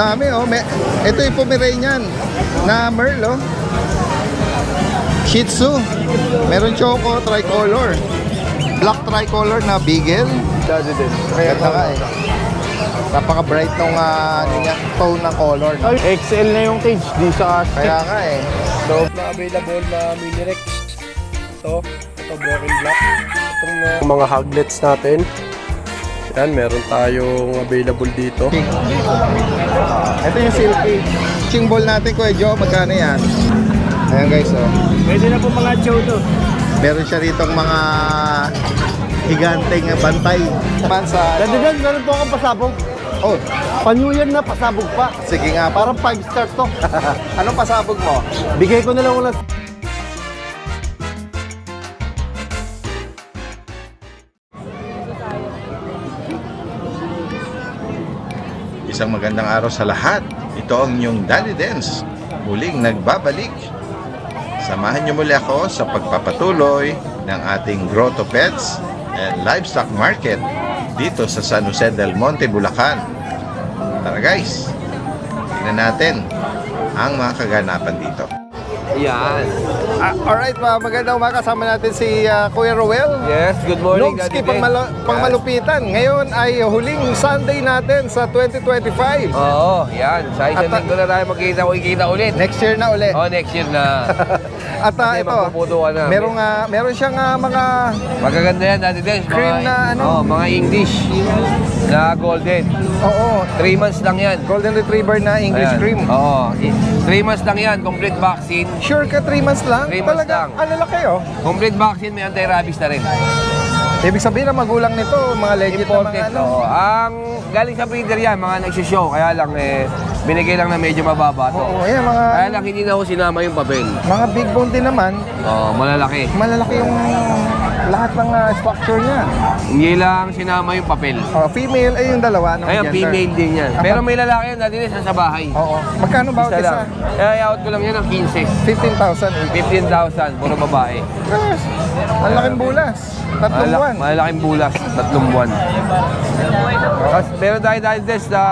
Dami oh. Ito yung Pomeranian na Merl oh. Shih Tzu. Meron Choco tricolor. Black tricolor na Beagle. Daddy din. Kaya ka eh. Napaka-bright nung tone ng color. XL na yung cage, di sa Kaya nga eh. So, na-available na mini Rex. Ito broken black. Itong mga hoglets natin. Yan, meron tayong available dito. Ito yung silky. Ching ball natin Kuya Joe, magkano yan? Ayan guys oh. Pwede na po mga chow to. Meron siya ritong mga higanteng bantay. Man sa Dadidan, meron po akong pasabog. Oh, Pa-New Year na, pasabog pa. sige nga. Parang 5 star to. Anong pasabog mo? Bigay ko na lang ulit. Isang magandang araw sa lahat. Ito ang inyong Danny Dance. Muling nagbabalik. Samahan niyo muli ako sa pagpapatuloy ng ating Grotto Pets and Livestock Market dito sa San Jose del Monte, Bulacan. Tara guys, tingnan natin ang mga kaganapan dito. Yan. Alright, magandang umaga. Kasama natin si Kuya Roel. Yes, good morning. Longski pangmalupitan. Ngayon ay huling Sunday natin sa 2025. Oo, yan. Sa isang linggo na tayo magkita ulit. Next year na uli. Oh, next year na. At Kasi ito, magpuputuan na. meron siyang mga Magaganda yan, Daddy Des. Cream na ano? Oh, mga English na golden. 3 months lang yan. Golden Retriever na English Ayan. cream. Oo. 3 months lang yan, complete vaccine. Sure ka 3 months lang? 3 months Talaga, lang. ano laki oh. Complete vaccine, may anti-rabies na rin. Ibig sabihin na magulang nito, mga legit na mga Imported, ano. oo. Ang galing sa breeder yan, mga nagsishow. Kaya lang, binigay lang na medyo mababa to. Oo, yan, Kaya lang, hindi na ako sinama yung papel. mga big bone din naman. Oo, malalaki. Malalaki yung lahat ng structure niya. Hindi lang sinama yung papel. Female ay yung dalawa. Anong Kaya gender? female din yan. Pero may lalaki yan, dati rin sa bahay. Oo. Magkano bawat Isa isa? lang. Kaya out ko lang yan ng 15. 15,000. 15,000, puro babae. Yes. Ang laking bulas. Tatlong buwan. Malalaking bulas, 3 buwan. Tapos meron tayo test na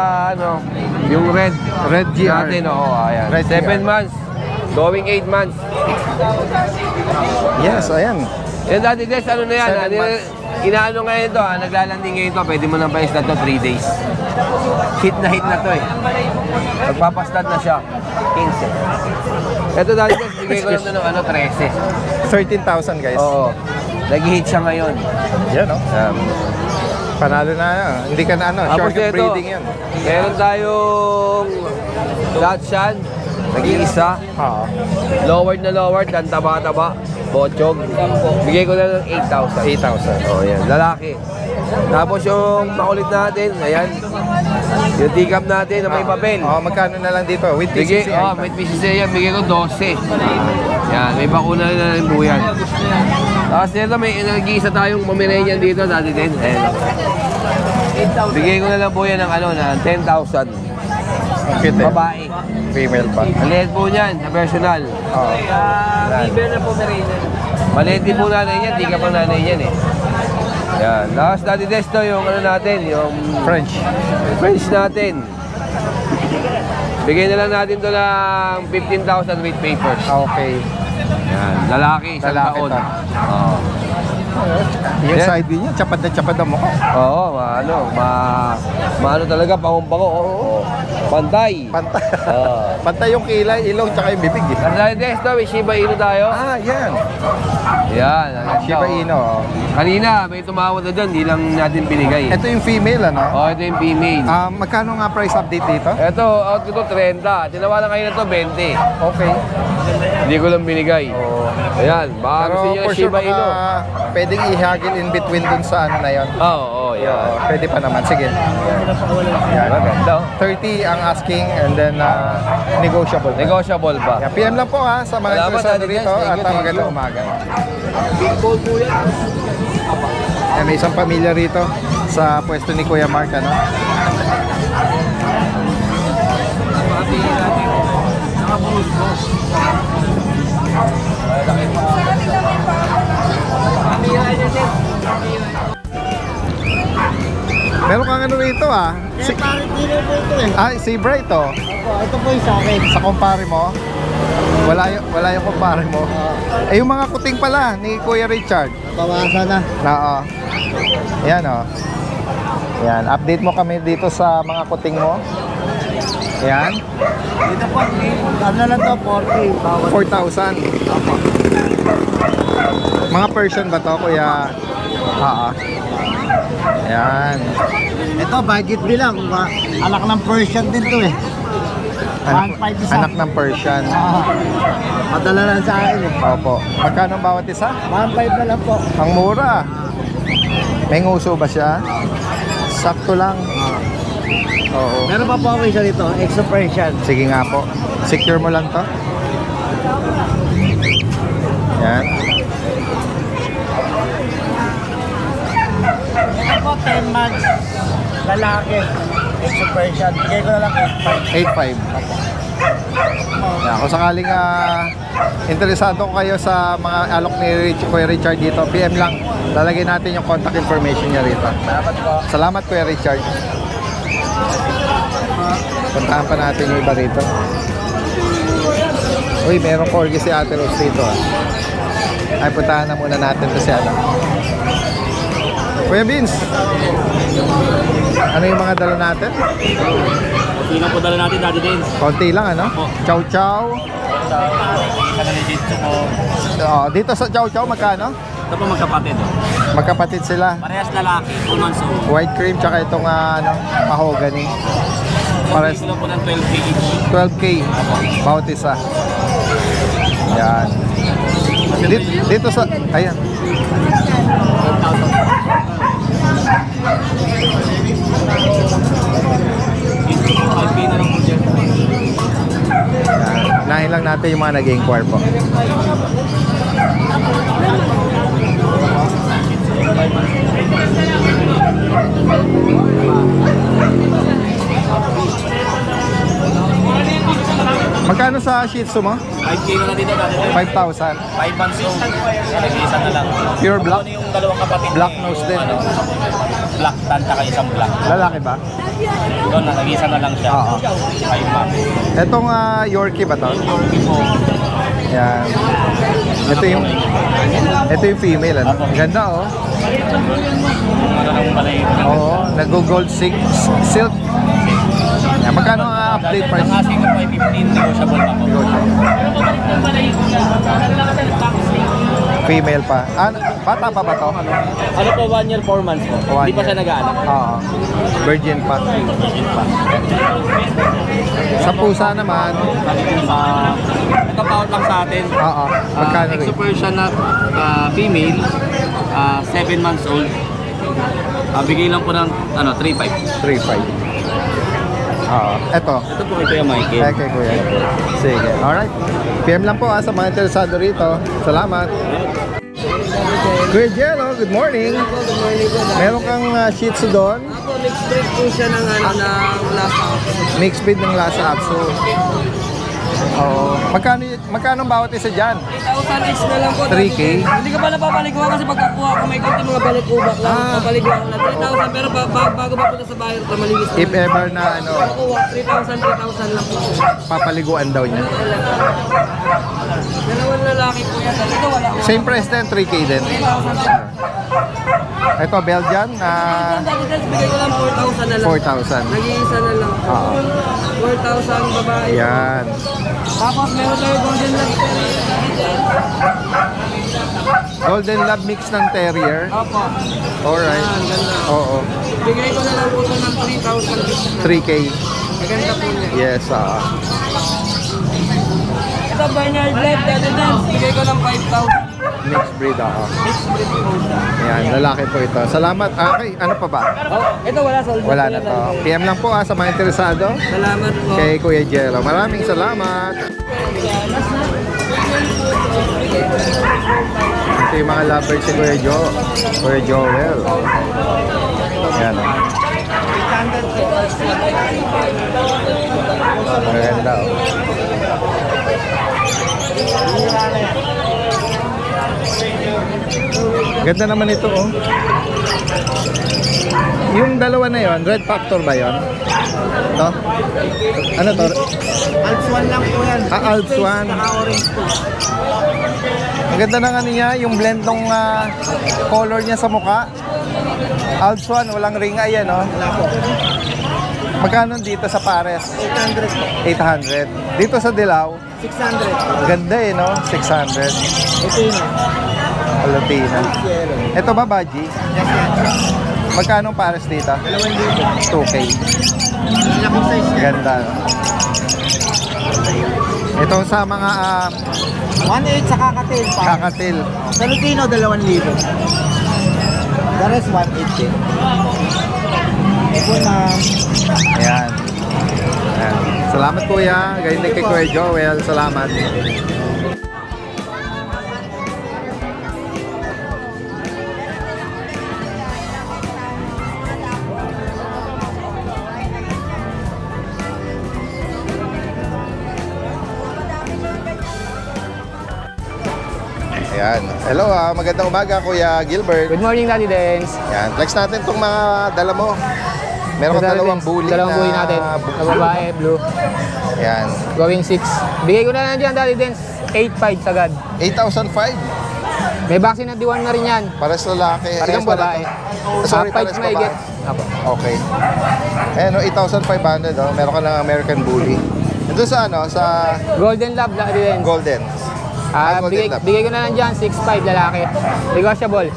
yung red. Red GR. Natin, oo, ayan. Red 7 GR. months, going 8 months. Yes, ayan. Yung dati test, ano na yan? 7 months. Inaano ngayon ito, naglalanding ngayon ito, pwede mo nang pa-is na ito 3 days. Hit na to eh. Magpapastad na siya, 15. Ito dati test, bigay ko lang ito ng 13. 13,000 guys. Oo. Nag-hit siya ngayon. Yan oh. Panalo na yan. Hindi ka na Tapos short ito, breeding yan. meron tayong Dachshund, nag-iisa. Oo. Lowered na lowered, dan taba-taba. Bochog. Bigay ko na ng 8,000. 8,000. Oh, yan. Lalaki. Tapos yung makulit natin, ayan. Yung tikap natin na may papel. Magkano na lang dito? With Bigay, PCCI. may PCCI yan. Bigay ko 12. Yan, may bakuna na rin po yan. Tapos nito, may nag-iisa tayong Pomeranian dito dati din. Ayan. Bigay ko na lang po yan ng na 10,000. Cute eh. Babae. Female pa. Maliit po niyan, sa personal. Oo. Liver na po Marina. Maliit din po nanay niyan, di ka pang nanay niyan eh. Yan. Tapos dati desto yung natin, yung French natin. Bigay na lang natin to ng 15,000 with papers. Okay. Yan. Lalaki, isang Lalaki taon. to. Oo. Yung Yan. side view niya, chapad na mukha. Oo, maano talaga, pango-pango. Oo. Pantay. Pantay. Oo. Pantay yung kilay, ilong, tsaka yung bibig eh. Ang dati desto, may Shiba Inu tayo. Yan. Yan. Shiba Inu. Kanina, may tumawad na dyan, di lang natin binigay. Ito yung female, ano? Oh, ito yung female. Magkano nga price update dito? Ito, out ko to 30. Tinawalan kayo na to 20. Okay. Hindi ko lang binigay. Ayan, baka Pero gusto nyo for ng sure, Shiba Inu. pwedeng ihagil in between dun sa ano na yun. Oo, yan. Pwede pa naman. Sige. Yan. Maganda. 30 ang asking and then negotiable. Negotiable pa. Yeah, PM lang po sa mga Salamat, interesado Daddy rito Jens. Thank at you, thank magandang you. umaga. May isang pamilya rito sa pwesto ni Kuya Mark, ano? Meron kang ano ito ah. Si, Pare, dito po ito eh. ah, si Bray to. Opo, ito po yung sa akin. Sa kumpare mo? Wala yung kumpare mo. Eh, yung mga kuting pala ni Kuya Richard. Bawasan na. Oo. Yan oh. Yan, update mo kami dito sa mga kuting mo. Yan, Dito po, ano na lang to, 40. Bawat 4,000. Mga Persian ba to, Kuya? Oo. Yan. Ito, budget bilang. Anak ng Persian din to eh. Anak, 1.5 isa. anak ng Persian. Padala lang sa akin eh. Opo. Magkano ang bawat isa? 1.5 na lang po. Ang mura. May nguso ba siya? Sakto lang. Oo. Meron pa po ako isa dito, extra Persian. Sige nga po. Secure mo lang to. Yan. Ito po, 10 months. Lalaki. Extra Persian. Bigay ko na lang 8.5. 8.5. Yan. Kung sakaling interesado kayo sa mga alok ni Kuya Richard dito, PM lang. Lalagay natin yung contact information niya rito. Salamat po. Salamat Kuya Richard. Puntahan pa natin yung iba rito. Uy, merong corgi si Ate Rose dito ah. Ay, puntahan na muna natin to si ano. Kuya Vince, ano yung mga dala natin? Hindi na po dala natin, Daddy Dins. Konti lang ano? Chow chow. Isa na legit po. Dito sa chow chow magkano? Ito po magkapatid. Magkapatid sila. Parehas lalaki, 2 months old. White cream tsaka itong mahogany. Pares Kilo po ng 12K each. 12K bawat isa. Yan. Dito sa ayan. 5K na lang po dyan. Yan. Unahin lang natin yung mga nag-inquire po. Magkano sa Shih Tzu mo? 5K na lang dito, Daddy Dins. 5,000. 5 months old. Nag-iisa na lang. Pure black? Ano yung dalawang kapatid? Black ni- nose din. Black tan, tsaka isang black. Lalaki ba? Doon na, nag-iisa na lang siya. Oo. 5 months. Etong Yorkie ba to? Yorkie po. Yan. Ito yung female ano? Ganda oh. Ano lang pala yun. Oo, nag-gold silk. Yan, magkano ang update price? Ang asking ko ay 15, negotiable pa po. Female pa. Bata pa ba to? Ano po, 1 year, 4 months po. Hindi pa siya nag-aanak. Oo. Virgin pa. Sa pusa naman. Ito pa-out lang sa atin. Oo. Magkano rin? Exo Persian na female, 7 months old. Bigay lang po ng 3.5. 3.5. Oo. Ito. Ito po ito yung Mikey. Okay, kuya. Sige. Alright. PM lang po sa mga interesado rito. Salamat. Kuya Jello, good morning. Meron kang Shih Tzu doon. Ako, mixed breed po siya ng lasa. Mixed breed ng Lhasa Apso. Oo. Magkano ang bawat isa dyan? 3,000 each na lang po. 3K? Hindi ka pa napapaliguan kasi pagkakuha ko may konti mga balik-ubak lang. Papaliguan ko na 3,000 pero bago pa punta sa bayan na malinis na. If ever na Kuha, 3,000 lang po. papaliguan daw niya. Dalawang lalaki po yan. Ito wala ko. Same price din, 3K din. 3,000 lang. Ito, Belgian, Dati bigay ko lang 4,000 na lang. 4,000. Nag-iisa na lang. Oo. 4,000 babae. Yan. Tapos meron tayo golden lang. Golden Lab mix ng Terrier. Opo. Alright. Ang ganda. Oo. Bigay ko na lang po ito ng 3,000. 3K. Maganda po niya. Yes, Ito Bernard Lab, Daddy Dance. Bigay ko ng 5,000. mixed breed ako. Mixed breed po siya. Yan, lalaki po ito. Salamat. Okay, ano pa ba? Oh, ito wala sa Wala na to. PM lang po sa mga interesado. Salamat po. Kay Kuya Jello. Maraming salamat. Ito yung mga lovers si Kuya Joel. Yan. Maganda oh. Ganda naman ito oh. Yung dalawa na yon, Red Factor ba yon? To? Ano to? Alps 1 lang po yan. Alps 1. Naka-orange po. Ang ganda ng ano niya, yung blend ng color niya sa mukha. Alps 1, walang ring eye, no? Wala po. Magkano dito sa pares? 800 po. 800. Dito sa Dilaw, 600. ganda eh, no? 600. Ito yun. Palatina. Yellow. Ito ba, Baji? Yes, yan. Magkano ang pares dito? 2,000. 2K. Laking size niya. Ganda. Ito sa mga 1,800 sa kakatil. kakatil. Sa Lutino, 2,000. The rest, 1,800 din. Ito na. Ayan. Ayan. Salamat kuya. Ganyan din kay Kuya Joel. Salamat. Ayan. Hello, magandang umaga Kuya Gilbert. Good morning, Daddy Dance. Ayan. Flex natin itong mga dala mo. Meron kang dalawang bully Dalawang bully natin. Na babae, blue. Ayan. Going 6. Bigay ko na lang dyan, Daddy Dance. 8.5 sagad. 8,005. May vaccine na D1 na rin yan. Para sa lalaki. Parang Yes, wala babae. to. Sorry, Half-5 pares mahigit. babae. Apo. Okay. Ayan, no, 8,500. Oh. Meron ka ng American Bully. Ito sa ano? Sa Golden Lab, Daddy Dance. Golden. Ah, Golden Lab. Bigay ko na lang dyan, 6.5 lalaki. Negotiable.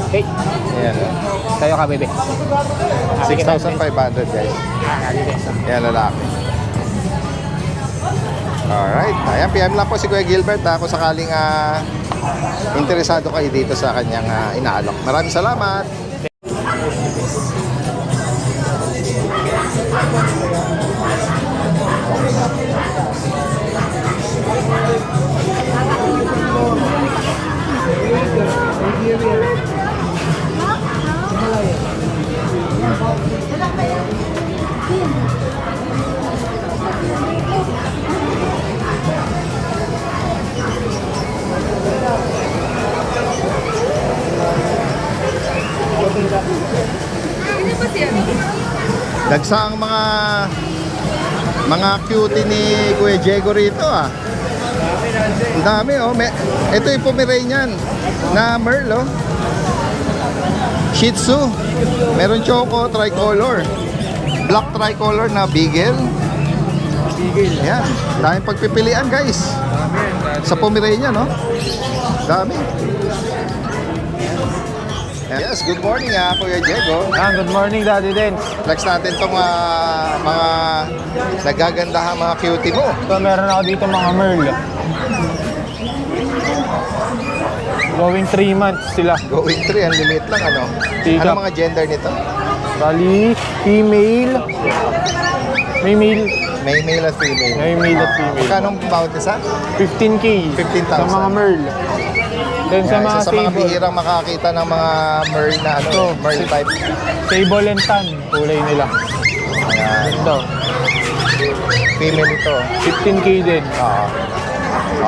Okay. Ayan. Tayo ka, bebe. 6,500 guys. Daddy Dance. Ayan, lalaki. Alright. Ayan, PM lang po si Kuya Gilbert kung sakaling interesado kayo dito sa kanyang inaalok. Maraming salamat. Dagsa ang mga cutie ni Kuya Diego rito Ang dami ito yung Pomeranian na Merl Shih Tzu. Meron Choco tricolor. Black tricolor na Beagle. Ayan. Daming pagpipilian guys. Sa Pomeranian Dami. Yes, good morning Kuya Diego. Good morning, Daddy Dance. Flex natin itong mga nagagandahan mga cutie mo. So, meron ako dito mga Merl. Going 3 months sila. Going 3, ang limit lang Tika. Ano mga gender nito? Bali, female. May male. May male at female. May male at female. Magkano ang bawat isa? 15K. 15,000. Sa mga Merl. Then sa Yan, mga isa sa mga sable. bihirang makakita ng mga Merl na Merl type. Sable and tan. Kulay nila. Yan. Ito. Female ito. 15K din.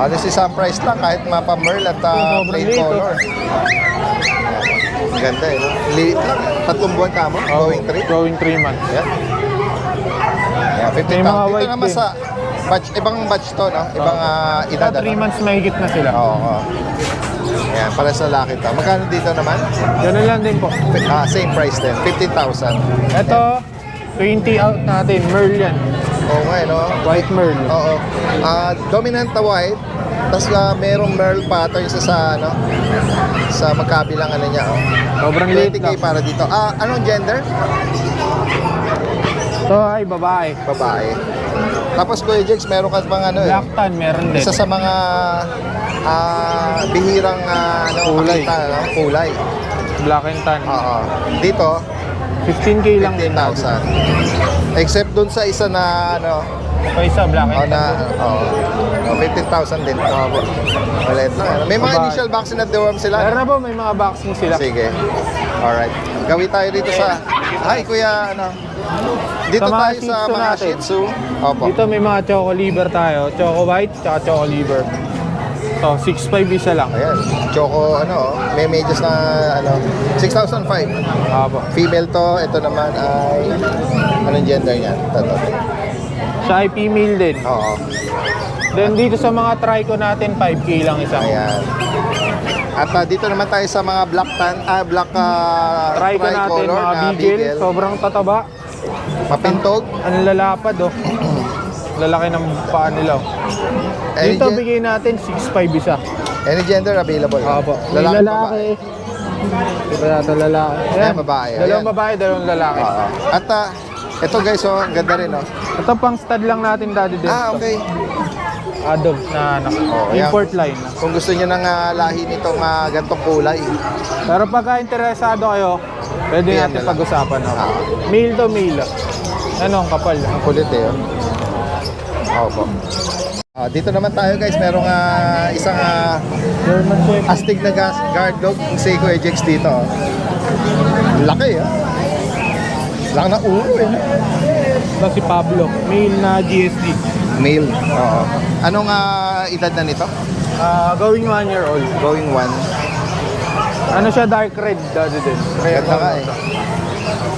This is some price lang kahit mapa Merl at sobrang plain liit, color. Ang ganda Liit lang. 3 buwan ka mo? Going 3? Going 3 months. Yan. Yan, 15,000. May mga Dito white naman din. sa batch, ibang batch to, Ibang edad. Sa 3 months mahigit na sila. Oo. Yan, para sa lalaki to. Magkano dito naman? Ganun lang din po. Same price din, 15,000. Ito, 20 out natin. Merl yan. Oo nga, White Merl. Oo. Dominant na white, tapos merong Merl pattern sa magkabilang niya. Sobrang liit 20K lang. para dito. Anong gender? Ito ay babae. Babae. Tapos Kuya Jex, meron ka pang Black tan, meron din. isa sa mga bihirang Kulay. makita, kulay. Black and tan. Oo. Dito, 15K lang din. 15,000. Except dun sa isa na Ito isa, black and tan. 15,000 din. Maliit lang. May mga Babae. initial vaccine at deworm sila. Meron na po, may mga vaccine sila. Sige. Alright. Gawi tayo dito sa... Hi, Kuya, Dito Sa mga tayo Shih sa Tzu mga natin. Shih Tzu. Opo. Dito may mga choco liver tayo. Choco white, tsaka choco liver. Ito, 6.5 isa lang. Ayan, choco, ano, may medyas na, ano, 6,500. Apo. Female to, ito naman ay, anong gender niyan? Ito. Siya ay female din. Oo, Then dito sa mga trico natin, 5K lang isa. ayan. At dito naman tayo sa mga black Trico natin, tricolor mga na beagle. Sobrang tataba. mapintog. Ang lalapad, oh. Lalaki ng paa nila, oh. Any, Dito, bigay natin 6.5 isa. any gender available. Apo. May Lalaki, babae. lalaki. Ito yata lalaki. Ayan, babae. Dalawang Ayan. babae, dalawang lalaki. Oo. At ito guys, oh, ang ganda rin, oh. Ito pang stud lang natin, Daddy Denso. Okay. Adult na anak. ayan. Import line. Kung gusto niyo ng lahi nitong gantong kulay. Pero pagka interesado kayo, pwede PM natin na lang. pag-usapan. Ah. Male to male. Ano, ang kapal. Ang kulit eh. Opo. Dito naman tayo guys, merong isang German Shepherd. astig na guard dog, yung Seiko Ajax dito. Oh. Laki ah. Laki na ulo eh. Ito si Pablo. Male na GSD. Male. Oo. Anong edad na nito? Going 1 year old. Going 1. Ano siya, dark red, Daddy Denso. Ganda nga eh.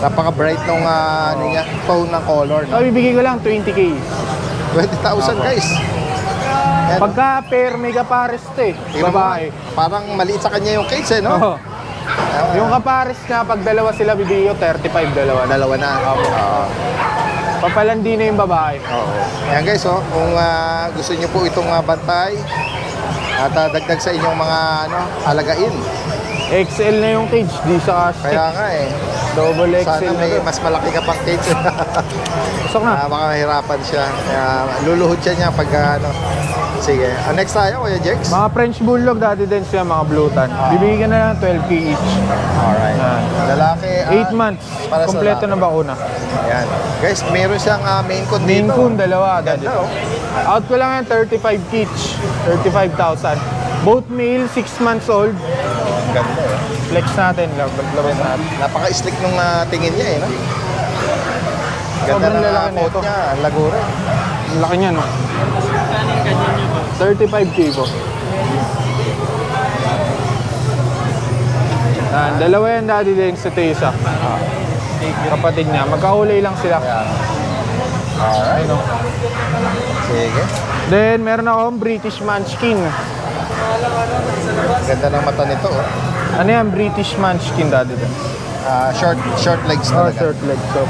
Napaka-bright nung ano niya, tone ng color. So, No? bibigay ko lang 20K. 20,000 guys. Yan. Pagka pair, mega pares to eh. Tingnan mo Babae. nga, parang maliit sa kanya yung cage eh, no? Oo. Yung kapares niya, pag dalawa sila, bibigay ko 35, dalawa na. Dalawa na. Oo. Papalandi na yung babae. Oo. Ayan guys, oh, kung gusto niyo po itong bantay at dagdag sa inyong mga alagain. XL na yung cage, di sa cash. Kaya nga eh, Double XL sana na may to. mas malaki ka pang cage. Pasok na. Baka mahirapan siya. Kaya luluhod siya niya pag Sige. Next tayo, Kuya Jex. Mga French Bulldog, Daddy Denso yan, mga blutan. Bibigyan ka na lang 12K each. Alright. Yan. Lalaki. 8 months. para sa Kompleto lalaki. na bakuna. Ayan. Guys, meron siyang main con Maine dito. Coon, dalawa, Daddy. Ganda, oh. Out ko lang yan, 35 each. 35,000. Both male, 6 months old. Ganda eh. Flex natin, labas natin. Napaka-slick nung tingin niya eh, no? Ganda Sobrang ng lalaki coat nito. niya. Ang lagura. Ang laki niya, no? 35K po. Dalawa yan, Daddy din sa Tesa. Kapatid niya. Magkakulay lang sila. Alright. Ayun, no? Sige. Then, meron akong British Munchkin. Ganda ng mata nito. Oh. Ano yan? British Munchkin, Daddy din. Short legs Oh, talaga. short legs. So,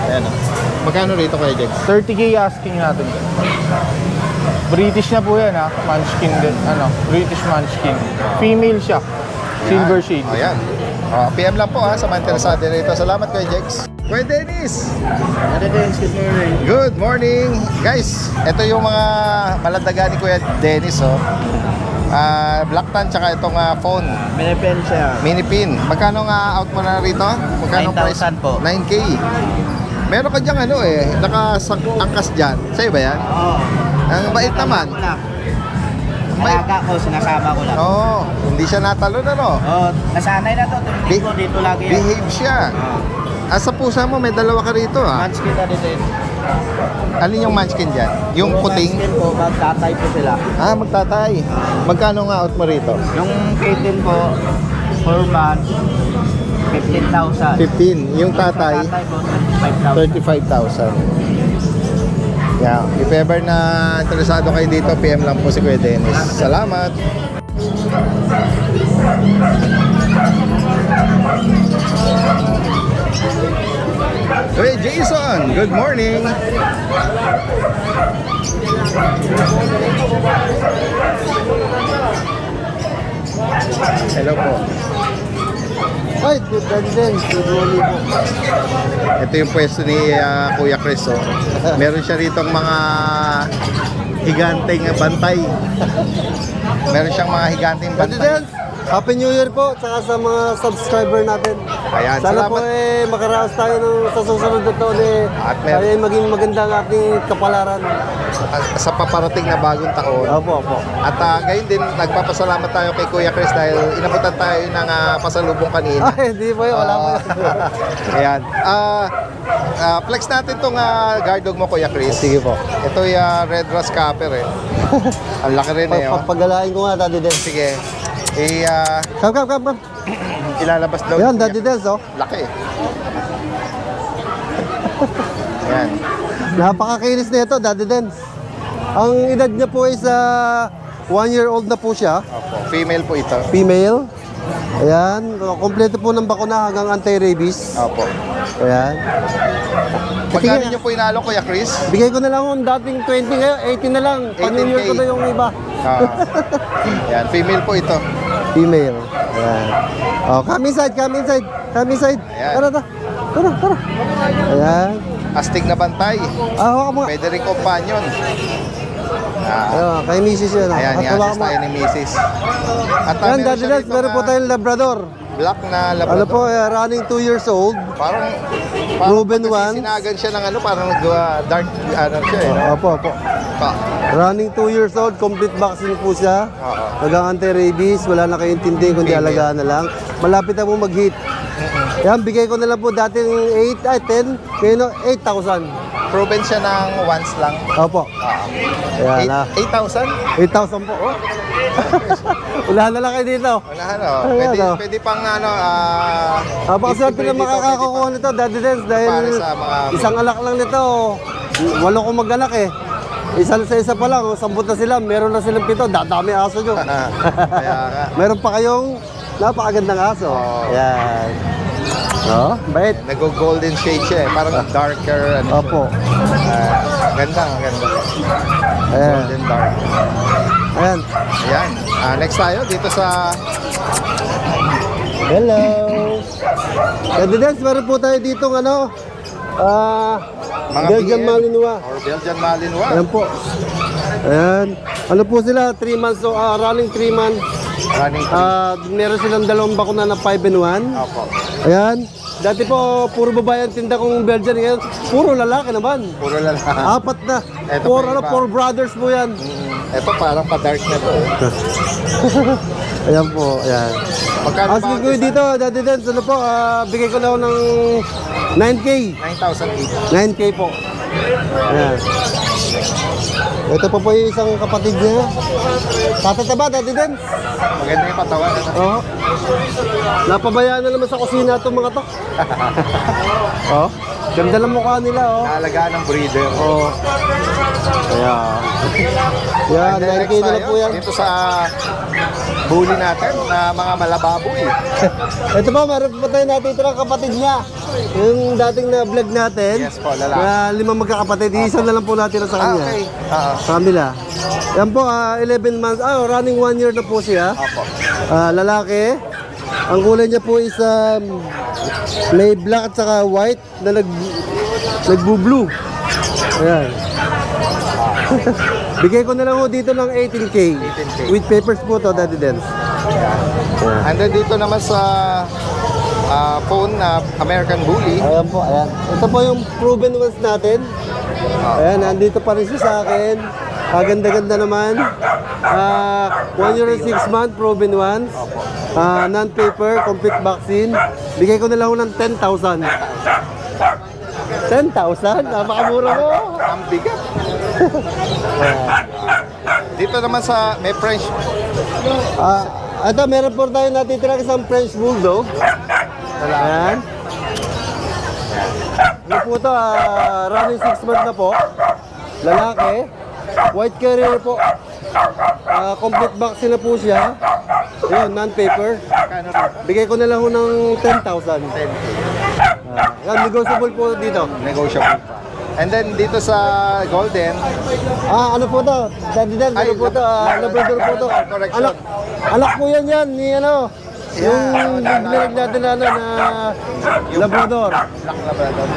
Ayan. Oh. Magkano rito Kuya Jex? 30K asking natin. British na po yan, ha? Munchkin din. Ano? British Munchkin. Female siya. Silver shade. Ayan. PM lang po sa mga interesado rito. Salamat Kuya Jex. Kuya Dennis! Good morning. Good morning! Guys, ito yung mga maladaga ni Kuya Dennis. Oh. Black tan tsaka itong phone. Minipen siya. Mini pin. Magkano nga out mo na rito? Magkano 9,000 po. 9K. Meron ka dyang nakasangkas dyan. Sa'yo ba yan? Oo. Ang bait naman. Alaga ko, sinasama ko lang. Oo. Hindi siya natalon Oo, nasanay na to. Tuminig ko dito lagi yan. Behave siya. Sa pusa mo, may dalawa ka rito Munchkin na dito yun. Alin yung munchkin dyan? Yung puting? Munchkin po, magtatay po sila. Magtatay. Magkano nga out mo rito? Yung kitten po, 4 months, 15,000. 15. Yung tatay, Tatay po, 35,000. 35,000. Yeah. If ever na interesado kayo dito, PM lang po si Kuya Dennis. Salamat! Kuya Jason, good morning! Hello po. Ay, good din. Good morning po. Ito yung pwesto ni Kuya Chris. Oh. Meron siya ritong mga higanteng bantay. Meron siyang mga higanteng bantay. Happy New Year po saka sa mga subscriber natin. Ayan, Sana salamat. po makaraos tayo sa susunod na taon At tayo ay maging maganda ang ating kapalaran. Sa paparating na bagong taon. Opo, opo. At gayon din, nagpapasalamat tayo kay Kuya Chris dahil inabutan tayo ng pasalubong kanina. Ay, hindi po yun. Wala po yun. Ayan. Flex natin tong guard dog mo, Kuya Chris. Sige po. Ito yung Red Rust Copper eh. Ang laki rin eh, oh. Pagpagalain ko nga, Daddy Dens. Sige. Come. Ilalabas daw. Ayan, Daddy Dens, oh. Laki. Ayan. Napakakinis na ito, Daddy Dens. Ang edad niya po is 1-year-old na po siya. Opo. Female po ito. Female. Ayan, kompleto po ng bakuna hanggang anti-rabies. Opo. Ayan. Magkano niyo po inalo, Kuya Chris? Bigay ko na lang yung dating 20 ngayon, 18 na lang. 18K. Pa-New Year ko na yung iba. Ayan, female po ito. Female. Ayan. Oh, come inside. Ayan. Tara. Ayan. Astig na bantay. Hawak mo nga. Pwede rin companion. Ayun, kay Mrs. yun. Ayan, Hawak i-assist mo. tayo ni Mrs. At Ayan, meron Daddy siya Dens, rito meron po na tayong Labrador. black na Ano Labrador. po, running 2 years old. Parang Proven kasi ones. sinagan siya ng parang dark, siya eh. no? Opo. Pa. Running 2 years old, complete vaccine po siya. Oo. Hanggang anti-rabies, wala na kayong intindi, kundi Female. alagaan na lang. Malapit na po mag-hit. Yan, bigay ko na lang po dating 10, ngayon 8,000. Proven siya ng once lang. Opo. Ayan na. 8,000? 8,000 po. Oh. Wala na lang kayo dito. Wala ano. Ayan, Pwede, oh. pwede pang Napakaswerte na makakakuha nito, Daddy Dens, Para dahil sa mga- isang alak lang nito. 8 kong mag-anak eh. Isa pa lang, 10 na sila, meron na silang 7, dadami aso nyo. Kaya nga. Meron pa kayong napakagandang aso. Oo. Yan. No? Bait. Nag-golden shade siya eh. Parang darker. Opo. Ganda. Ayan. Golden dark. Ayan. Ayan. Next tayo dito sa Hello. Daddy Dens, meron po tayo dito Belgian BM Malinois. or Belgian Malinois. Ayan po. Ayan. Ano po sila? 3 months, so running 3 months. Running Meron silang 2 bakuna na 5-in-1. Opo. Ayan. Dati po, puro babae ang tinda kong Belgian. Ngayon, puro lalaki naman. Puro lalaki. 4 na. Eto Four, pa iba. 4 brothers po yan. Ito parang pa-dark na to. Ayan po, ayan. Magkano Asking ko yun dito, Daddy Dens, ano po, bigay ko na ako ng 9K. 9,800. 9K po. Ayan. Ito po po yung isang kapatid niya. Tatataba, Daddy Dens. Maganda yung katawan. Oo. Napabayaan na naman sa kusina itong mga to. Oh. Ganda ng mukha nila, oh. Naalagaan ng breeder. Oh. Ayan. Yan, And then 9K next na lang tayo, po yan. Dito sa bully natin na mga malababoy. Ito po, meron pa tayo natitirang kapatid niya. Yung dating na vlog natin. Yes po, lalaki. Na 5 magkakapatid. Isa na lang po natira sa kanya. Okay. Oo. Sa kanila. Yan po, 11 months. Running 1 year na po siya. Opo. Lalaki. Ang kulay niya po is may black at saka white na nagbu-blue. Ayan. Bigay ko na lang ho dito ng 18K. 18K. With papers po to, Daddy Dens. And then dito naman sa phone na American Bully. Ayan po, ayan. Ito po yung proven ones natin. Ayan, nandito pa rin siya sa akin. Ganda-ganda naman. 1 year and 6 months, proven ones. Non-paper, complete vaccine. Bigay ko na lang ho ng 10,000. 10,000? Napakamura mo. Ang bigat. Dito naman sa may French. Ito, meron po tayo natitira isang French Bulldog. Ayan. Ano po ito? Running 6 months na po. Lalaki. White carrier po. Complete vaccine na po siya. Ayun, non-paper. Bigay ko na lang ho ng 10,000. 10K. Yan, negotiable po dito. Negotiable pa. And then dito sa Golden, Ano po to? Daddy Dan, ano Ay, po to? Labrador po to. correction. Anak po yan ni yung biglag natin na Labrador. Black Labrador.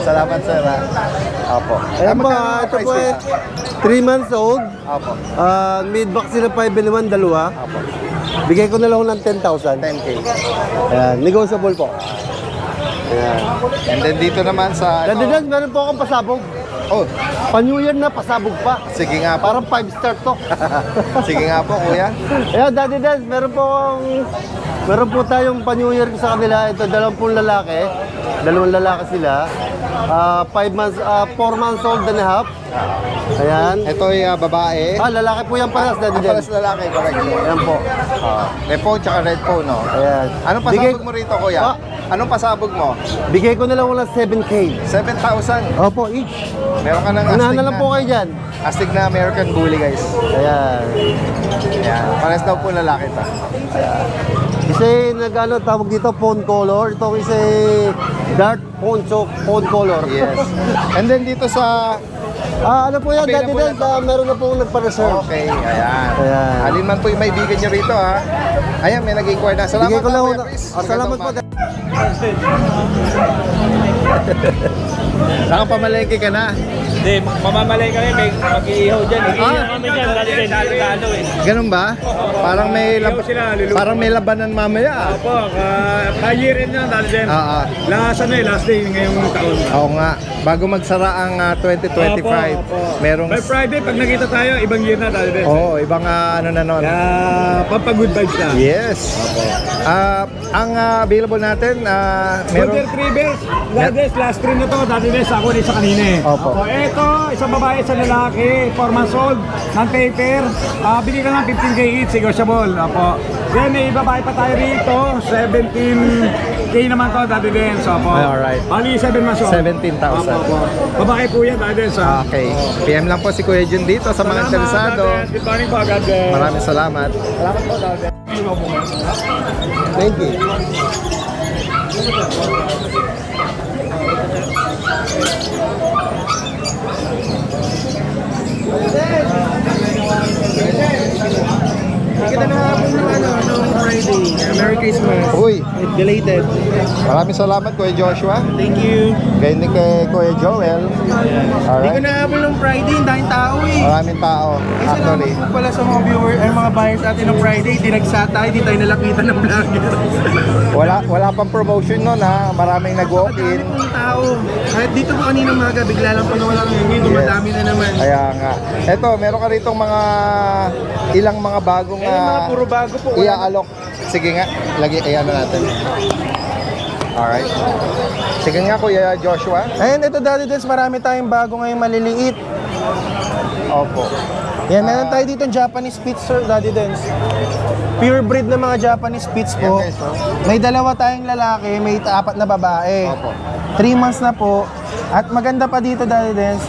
Salamat sir. Opo. Ayan po, Magkano ang ito po price eh, nito? 3 months old. Opo. Mid-vaccine na 5-in-1, dalawa. Opo. Bigay ko na lang ng 10,000. 10K. Ayan, negotiable po. Ayan. And then dito naman sa Daddy Dan, meron po akong pasabog. Oh, Pa-New Year na, pasabog pa. sige nga po. Parang 5-star to. Sige nga po kuya. Ayan, Daddy Dan, meron po tayong pa-New Year sa kanila. Ito, 20 lalaki. Dalawang lalaki sila. 4 months old and a half. Ayan. Ito ay babae. Lalaki po yan paras, Daddy Den. Pares lalaki, correct. Ayan po. May phone tsaka red phone, no? Ayan. Anong pasabog mo rito, kuya? Ah. Anong pasabog mo? Bigay ko na lang wala 7K. 7,000. Opo, each. Meron ka ng Unahan astig na lang po kayo dyan. Astig na American Bully, guys. Ayan. Ayan. Pares daw po lalaki ta. Kasi tawag dito, phone color. Ito kasi dark phone color. Yes. And then dito sa... Ano po yan, Daddy Available Den? Meron na pong nagpa-reserve. Okay, ayan. Ayan. Alin man po yung maibigan nyo rito, ha? Ayan, may nag-inquire na. Salamat Bigay ko lang Kuya una. Chris. Salamat po. Magandang Nakapamalengke ka na. Hindi, mamamalay kami, may mag-iihaw dyan. Mag-iihaw kami dyan, dati din, dalo eh. Ganun ba? Parang may parang may labanan mamaya. Opo, ka-year-end na, dati din. Oo. Last day ngayong taon. Oo nga. Bago magsara ang 2025, merong... By Friday, pag nakita tayo, ibang year na, dati din. Oo, ibang ano na nun. Pampag-good vibes na. Yes. Ang available natin, Meron meron... 3 base. Last stream na to, dati din, ako rin sa kanina eh. Opo. Ito, isang babae, isang lalaki, 4 months old, non-paper. Bigyan ka ng 15K each, negotiable. Opo. Then may babae pa tayo rito, 17K naman to, dati din. So, opo. Alright. Bali, 7 months old. 17,000. Opo. Babae po yan, dati din. So, Okay. PM lang po si Kuya Jun dito sa mga interesado. Good morning po, agad. Maraming salamat. Salamat po, dati. Thank you. Kita na hapon ng Friday. Merry Christmas. Uy, Belated. maraming salamat Kuya Joshua. Thank you. Ganyan din kay Kuya Joel. Hindi ko Alright. na hapon ng Friday. Ang daming tao eh. Maraming tao, actually. Salamat po pala sa mga viewers, mga buyers natin ng Friday. Dinagsa tayo, di tayo nalapitan ng vlogger. Wala pang promotion nun ha. Maraming nag-walk-in. Ang dami pong tao. Kahit dito po kanina umaga, bigla lang po nawala ng ngayon. Dumadami na naman. Kaya nga. Eto, meron ka rito ilang mga bagong Mga puro bago po. iaalok. Sige nga, ayan na natin. Alright. Sige nga Kuya Joshua. Ayun, ito Daddy Dens, marami tayong bago ngayong maliliit. Opo. Yan, meron tayo dito Japanese Spitz, sir, Daddy Dens. Pure breed ng mga Japanese Spitz po. Yan, guys, oh. May 2 tayong lalaki, may 4 na babae. Opo. 3 months na po. At maganda pa dito, Daddy Dens,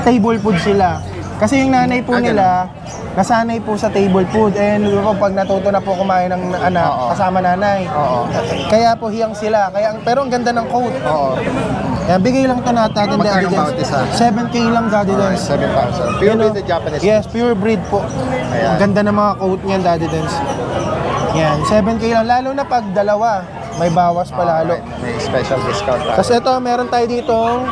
table food sila. Kasi yung nanay po nila, nasanay po sa table food. And pag natuto na po kumain ng anak, Oo. kasama nanay. Oo. Kaya po hiyang sila. Pero ang ganda ng coat. Oo. Kaya bigay lang ito natin, Magkano Daddy Dens. bawat isa? 7K lang, Daddy Alright, Dens. 7,000. Pure Yan, breed oh. the Japanese. Yes, pure breed po. Ayan. Ang ganda ng mga coat niyan, Daddy Dens. Yan, 7K lang. Lalo na pag dalawa, may bawas pa lalo. Alright, may special discount tayo. Tapos ito, meron tayo ditong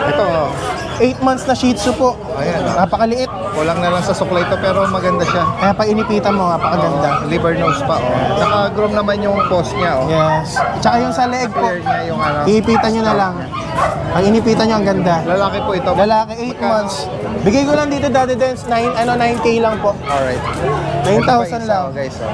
Ito, 8 months na Shih Tzu po. ayan. Napakaliit. Kulang na lang sa suklay ito pero maganda siya. Kaya pa inipitan mo, napakaganda. Liver nose pa, oh. Tsaka groom naman yung post niya, oh. Yes. Tsaka yung sa leeg po, Clear niya yung ano. iipitan nyo na lang. Ang inipitan nyo, ang ganda. Lalaki po ito. Lalaki, 8 months. Bigay ko lang dito, Daddy Dens, 9K lang po. Alright. 9,000 lang. Oh, guys, oh.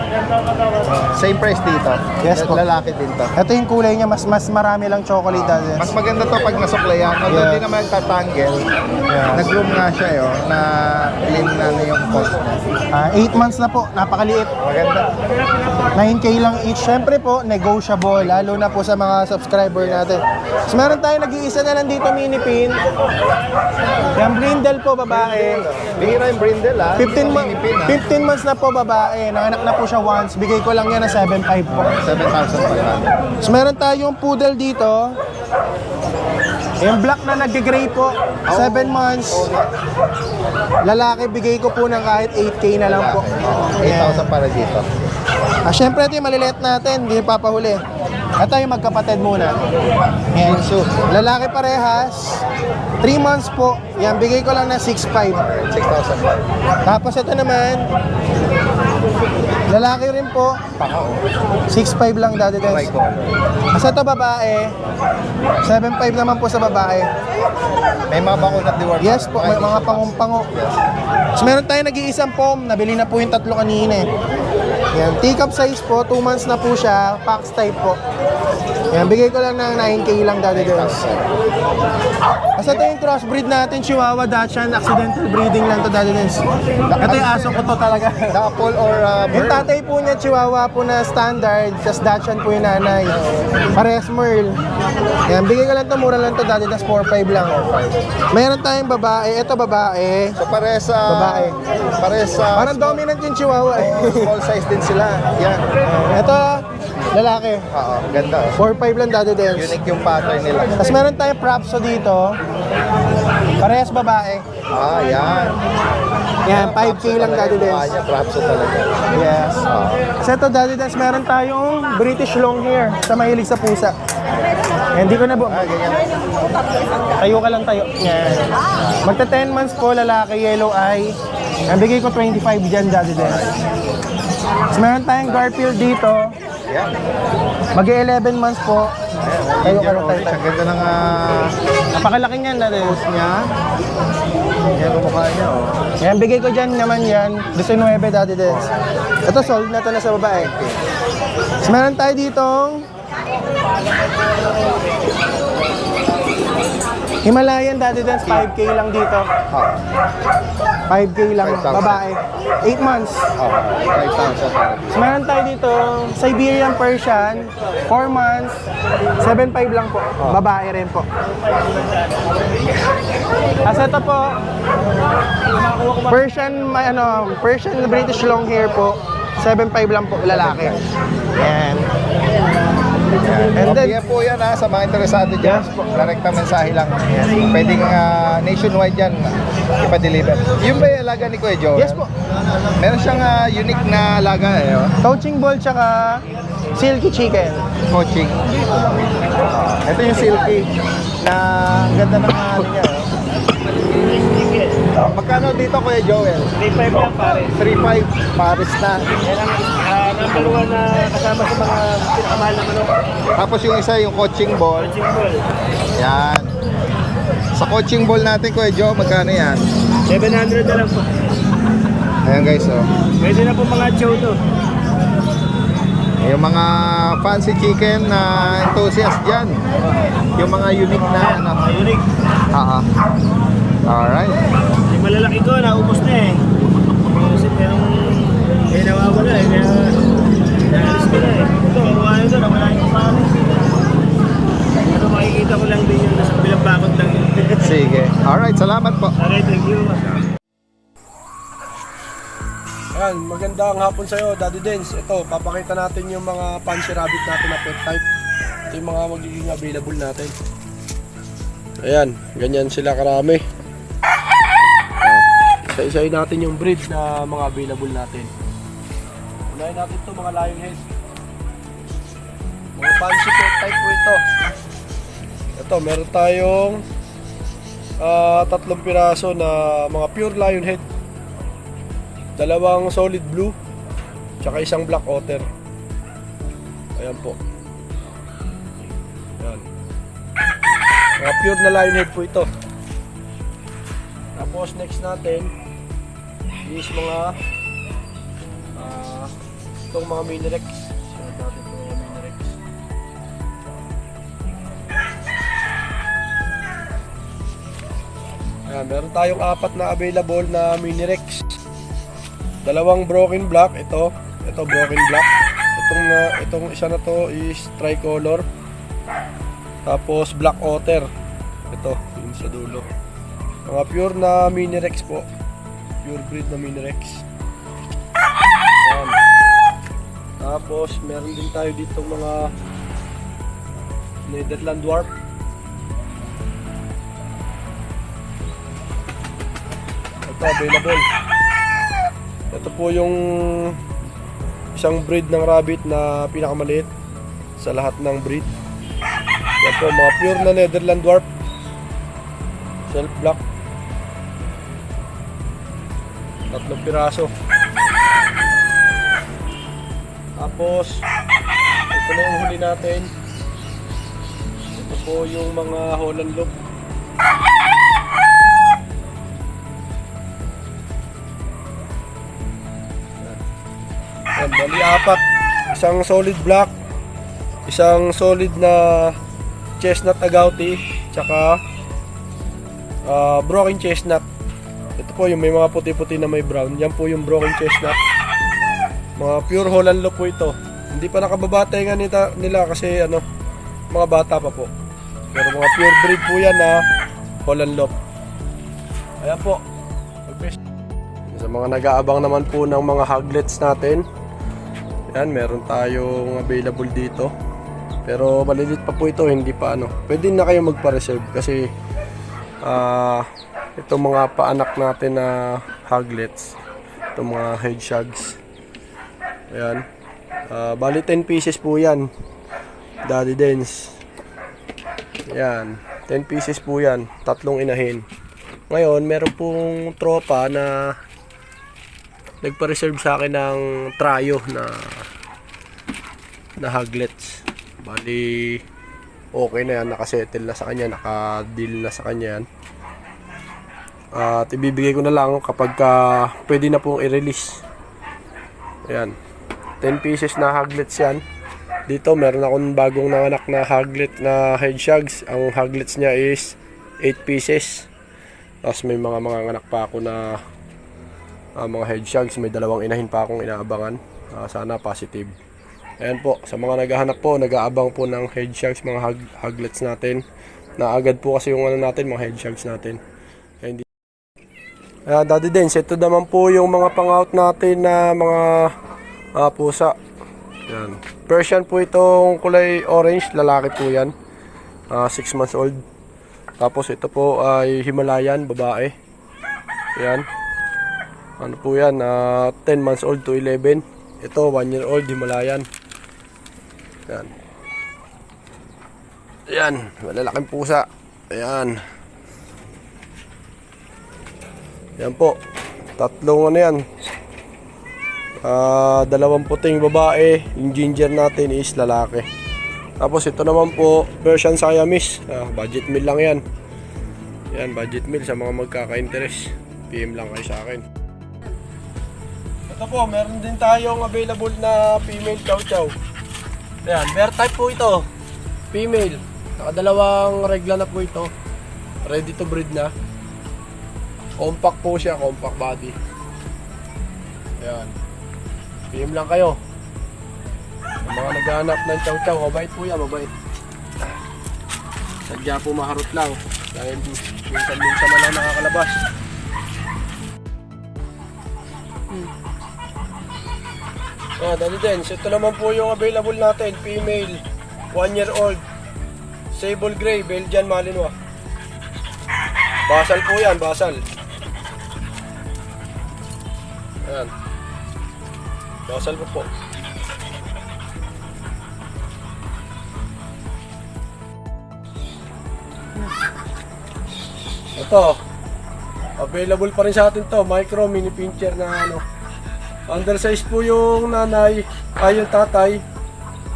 Same price dito. Yes po. Lalaki din to. Ito yung kulay niya, mas marami lang chocolate, Daddy Dens. Mas maganda to pag nasuklayan. Although Yeah. di naman tatanggel. Nag-groom nga siya, yo, na clean na yung post niya. 8 months na po, napakaliit. Maganda. 9K lang each. Siyempre po, negotiable, lalo na po sa mga subscriber natin. So meron tayo nag-iisa na lang dito, mini pin. Yung brindle po, babae. Bihira yung brindle, ha? 15 months na po, babae. Nanganak na po siya once. Bigay ko lang yan na 7.5 po. 7,000 pa lang. So meron tayong poodle dito. Yung black na nag-gray po, 7 months. Lalaki, bigay ko po ng kahit 8K na lang po. 8,000 para dito. Syempre ito yung maliliit natin, hindi papahuli. Ito yung magkapatid muna. Yan. Lalaki parehas. 3 months po. Yan, bigay ko lang na 6.5. 6,000 Tapos ito naman, lalaki rin po. 6.5 lang, Daddy Dens. Kasi ito babae, 7.5 naman po sa babae. May mga bakunat diwar. Yes po, may mga pango-pango. So meron tayo nag-iisang pom, nabili na po yung 3 kanina eh. Yan, teacup size po, 2 months na po siya, Pax type po. Yan, bigay ko lang ng 9K lang Daddy Dens. Kasi ito yung crossbreed natin, Chihuahua Dachshund, accidental breeding lang to Daddy Dens. Ito yung aso ko to talaga. Couple or Yung tatay po niya, Chihuahua po na standard, tas Dachshund po yung nanay. Parehas Merl. Yan, bigay ko lang to, mura lang to Daddy Dens, 4.5 lang. Mayroon tayong babae, ito babae. So pares sa Babae. Pares sa Parang dominant yung Chihuahua eh. small size din sila. Yan. Ito, lalaki. Oo, ganda. 4.5 lang Daddy Dens. Unique yung pattern nila. Tapos meron tayong Propso dito. Parehas babae. Ah, yan. Yan, 5K lang Daddy Mukha Dens. niya, Propso talaga. Yes. Kasi ito Daddy Dens, meron tayong British Longhair sa mahilig sa pusa. Hindi ko na Ah, ganyan. Tayo ka lang tayo. Yan. Magta 10 months po, lalaki, yellow eye. Ang bigay ko 25 dyan, Daddy Dens. Tapos meron tayong Garfield dito. Yan. Mag-11 months po. Tayo ka lang tayo. Ang ganda ng Napakalaki niyan, Daddy Dens. niya. Yan ang mukha niya, oh. Yan, bigay ko dyan naman yan. 19, Daddy Dens. Ito, sold na to na sa babae. Tapos meron tayo ditong Himalayan, Daddy Dens, 5K lang dito. 5K lang, 5,000. babae. 8 months. 5,000 talaga. So, meron tayo dito, Siberian Persian, 4 months, 7.5 lang po. Babae rin po. As ito po, Persian British Longhair po, 7.5 lang po, lalaki. Yan. And then, Okay po yan ha, sa mga interesado dyan. Direkta mensahe lang. Pwedeng nationwide yan ipa-deliver. Yung ba yung alaga ni Kuya Joel? yes po, Meron siyang unique na alaga eh. Oh. coaching ball tsaka silky chicken. Coaching. Ito yung silky na ang ganda ng ano niya. Oh. Magkano dito Kuya Joel? 3.5 lang pare. 3.5 Paris na. Yan ang number 1 na kasama sa mga pinakamahal na manok. Tapos yung isa yung coaching ball. Jingle. Yan. Sa coaching ball natin Kuya Joe, magkano yan? 700 na lang po. Ayan guys, oh. Pwede na po mga chow to. Yung mga fancy chicken na enthusiast dyan. Yung mga unique na ano. Unique. Alright. Yung malalaki ko, naubos na eh. Kasi merong nawawala eh. Kaya naalis ko na eh. Ito, kuha nyo doon. Nawala yung pare. Ano, makikita ko lang din yung nasa kabilang bakod lang yun. Sige. Alright, salamat po. Okay, thank you. Ayan, magandang hapon sa'yo, Daddy Dens. Ito, papakita natin yung mga fancy rabbit natin na pet type. Ito yung mga magiging available natin. Ayan, ganyan sila karami. Isa-isayin natin yung breed na mga available natin. Unahin natin ito, mga lion head. Mga fancy pet type po ito. Ito, meron tayong 3 piraso na mga pure lion head. 2 solid blue, tsaka 1 black otter. Ayan po. Ayan. Mga pure na lion head po ito. Tapos next natin is mga itong mga mini rex. Sunod natin itong mga mini rex. Ayan, meron tayong 4 na available na mini rex. 2 broken black, ito broken black. Itong isa na to is tricolor. Tapos black otter. Ito, yung sa dulo. Mga pure na mini rex po. Pure breed na mini rex. Ayan. Tapos meron din tayo dito mga Netherland dwarf. Ito available. Ito po yung isang breed ng rabbit na pinakamaliit sa lahat ng breed. Yan po, mga pure na Netherland dwarf. Self black. 3 piraso. Tapos ito na yung huli natin. Ito po yung mga Holland Loop. Yan, bali apat. Isang solid black, isang solid na chestnut agouti, tsaka broken chestnut. Ito po yung may mga puti-puti na may brown. Yan po yung broken chestnut. Mga pure Holland Loop po ito. Hindi pa nakababate nga nila kasi ano, mga bata pa po. Pero mga pure breed po yan na Holland Loop. Ayan po. Sa mga nag-aabang naman po ng mga hoglets natin, yan, meron tayong available dito. Pero malilit pa po ito, hindi pa ano. Pwede na kayo magpa-reserve kasi itong mga paanak natin na hoglets, itong mga hedgehogs. Ayan. Bali 10 pieces po yan. Daddy Dens. Ayan. 10 pieces po yan. 3 inahin. Ngayon, meron pong tropa na nagpa-reserve sa akin ng trio na hoglets. Bali, okay na yan. Nakasettle na sa kanya. Naka-deal na sa kanya yan. At ibibigay ko na lang kapag pwede na pong i-release. Ayan. 10 pieces na hoglets yan. Dito meron akong bagong nanganak na hoglet na hedgehogs. Ang hoglets niya is 8 pieces. Tapos may mga anak pa ako na mga hedgehogs. May 2 inahin pa akong inaabangan. Sana positive. Ayan po, sa mga naghahanap po, nag-aabang po ng hedgehogs, mga hoglets natin. Naagad po kasi yung ano natin, mga hedgehogs natin. Hindi. Daddy Dens, ito naman po yung mga pang-out natin na mga pusa. Yan. Persian po itong kulay orange, lalaki po yan. 6 months old. Tapos ito po ay Himalayan, babae. Yan. Ano po yan? 10 months old to 11. Ito 1 year old Himalayan. Yan. Yan, malalaking pusa. Ayan. Yan po. 3 ano yan. 2 puting babae. Yung ginger natin is lalaki. Tapos ito naman po, Persian Siamese. Budget meal lang yan. Yan, budget meal sa mga magkaka-interest. PM lang kayo sa akin. Ito po, meron din tayong available na female chow chow. Ayan, bear type po ito. Female. Naka 2 regla na po ito. Ready to breed na. Compact po siya, compact body. Ayan. PM lang kayo. Ang mga naghahanap ng chow chow, mabait po yan, mabait. Sadya po maharot lang. Dahil minsan na lang nakakalabas. Daddy Dens, ito naman po yung available natin. Female, 1 year old. Sable Gray, Belgian Malinois. Basal po yan, basal. Ayan. Basal po. Ito. Available pa rin sa atin to. Micro mini pincher na ano. Undersize po yung nanay. Ay yung tatay.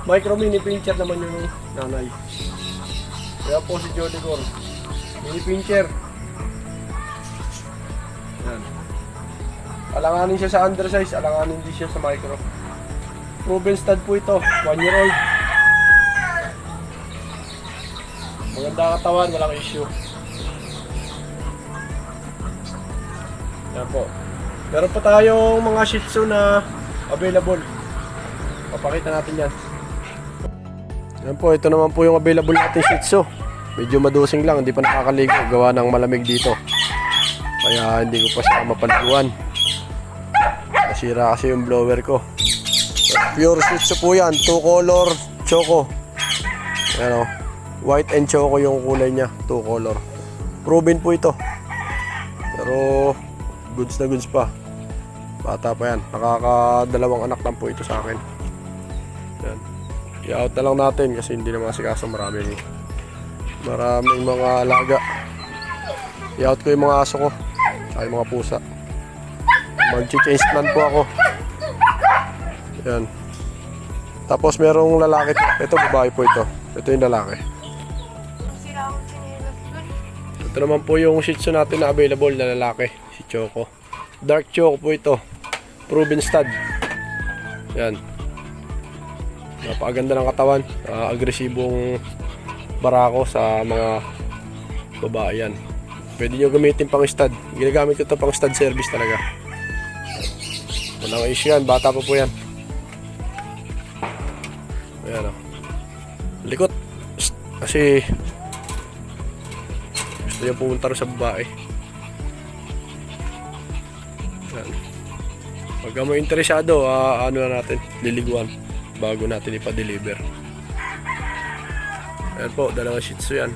Micro mini pincher naman yung nanay. Kaya po si Jolly Gor. Mini pincher. Ayan. Alanganin siya sa undersize, alanganin din siya sa micro. Proven stud po ito, 1 year old. Maganda katawan, walang issue. Yan po. Meron pa tayong mga Shih Tzu na available. Papakita natin yan. Yan po, ito naman po yung available natin Shih Tzu. Medyo madusing lang, hindi pa nakakaligo. Gawa ng malamig dito. Kaya hindi ko pa siya mapaliguan. Nasira kasi yung blower ko. Pure Shih Tzu po yan, 2 color choco. Ayan o, white and choco yung kulay niya, 2 color. Proven po ito. Pero goods na goods pa. Bata pa yan, nakaka2 anak lang po ito sa akin. Ayan. I-out na lang natin kasi hindi naman sikasa maraming mga alaga. I-out ko yung mga aso ko ay mga pusa. Mag-change plan po ako. Yan. Tapos merong lalaki. Ito babae po ito. Ito yung lalaki. Ito naman po yung Shih Tzu natin na available na lalaki. Si Choco. Dark Choco po ito. Proven stud. Yan. Napakaganda ng katawan. Agresibong barako sa mga babae yan. Pwede nyo gamitin pang stud. Ginagamit ko ito pang stud service talaga. Walang issue yan. Bata pa po yan. Ayan o. Likot. Kasi gusto niya pumunta rin sa babae. Ayan. Pagka mo interesado, ano na natin, liliguan bago natin ipa-deliver. Ayan po, dalawang Shih Tzu yan.